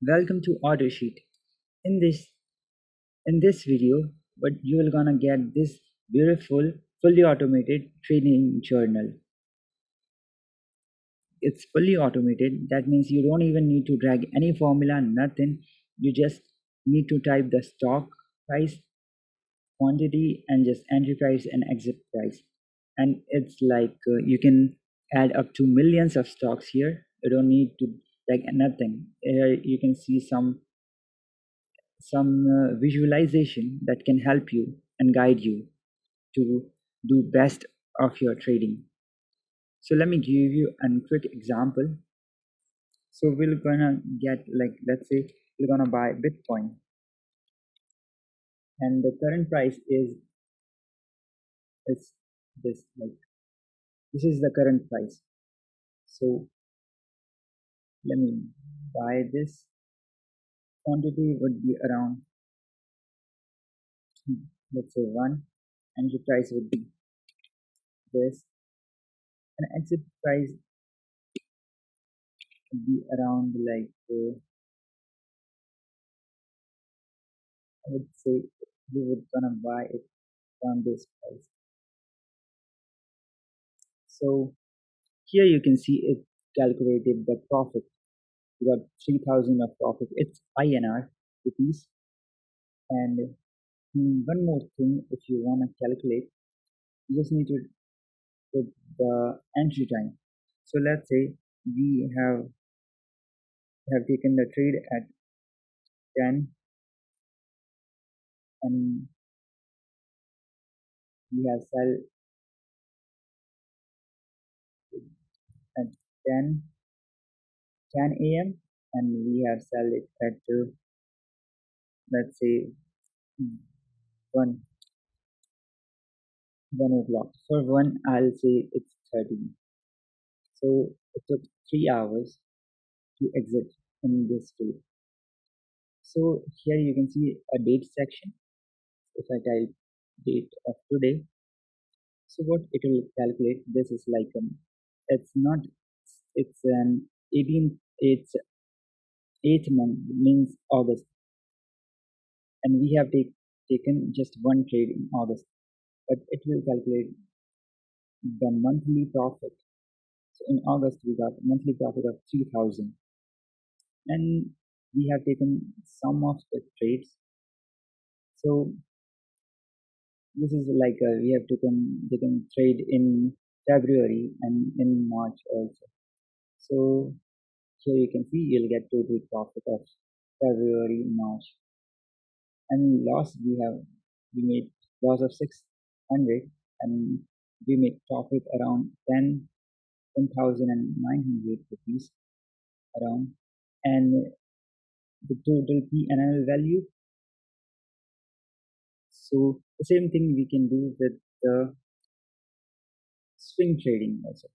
Welcome to AutoSheet. In this in this video, what you will gonna get this beautiful, fully automated trading journal. It's fully automated. That means you don't even need to drag any formula, nothing. You just need to type the stock price, quantity, and just entry price and exit price. And it's like you can add up to millions of stocks here. You don't need to drag nothing. Here you can see some visualization that can help you and guide you to do best of your trading. So let me give you a quick example. So we're gonna get, like, let's say we're gonna buy Bitcoin, and the current price is this, like, this is the current price. So let me buy this. Quantity would be around, let's say, one, and the price would be this, and exit price would be around, like, I would say we would gonna buy it on this price. So here you can see it calculated the profit. You got 3,000 of profit. It's INR rupees. And one more thing, if you wanna calculate, you just need to put the entry time. So let's say we have taken the trade at 10, and we have sell at 10 a.m., and we have sell it at let's say 1 o'clock. For one, I'll say it's 13. So it took 3 hours to exit in this trade. So here you can see a date section. If I type date of today, so what it will calculate, this is like it's not, it's an 18th, it's 8th month, means August, and we have taken just one trade in August, but it will calculate the monthly profit. So in August we got monthly profit of 3,000, and we have taken some of the trades. So this is like we have taken trade in February and in March also. So here you can see you'll get total profit of February, March, and loss we made loss of 600, and we made profit around 10,900 rupees around, and the total P&L value. So the same thing we can do with the swing trading also.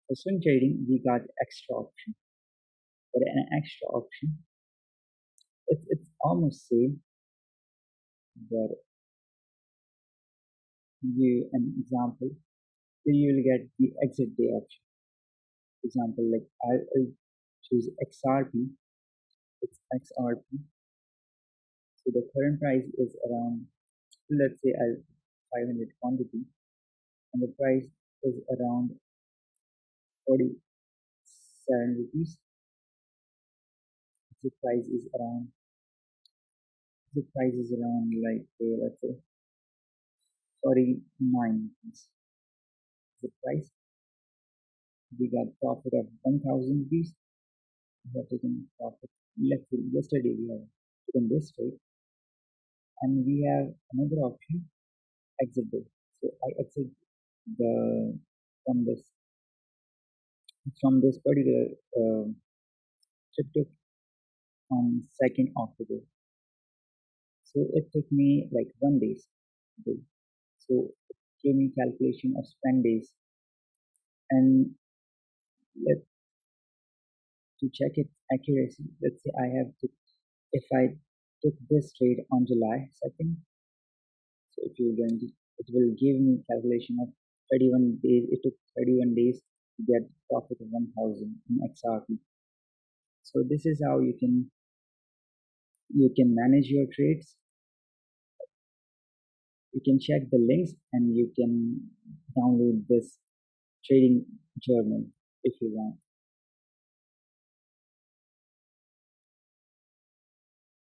For swing trading, we got extra option. For an extra option, it's almost same, but give an example. So you will get the exit day option. For example, like I'll choose XRP. It's XRP. So the current price is around, let's say, I'll 500 quantity, and the price is around 47 rupees. The price is around the price is around, like, let's say 49 rupees. The price, we got profit of 1,000 rupees. We have taken profit. Let's say yesterday we have taken this trade, and we have another option, exit day. So I exit the from this particular trip on 2nd October. So it took me like 1 day. So it gave me calculation of spend days, and let to check its accuracy. Let's say I have to, if I took this trade on July 2nd, so if you're going to, it will give me calculation of 31 days. It took 31 days to get profit of 1,000 in XRP. So this is how you can manage your trades. You can check the links and you can download this trading journal if you want.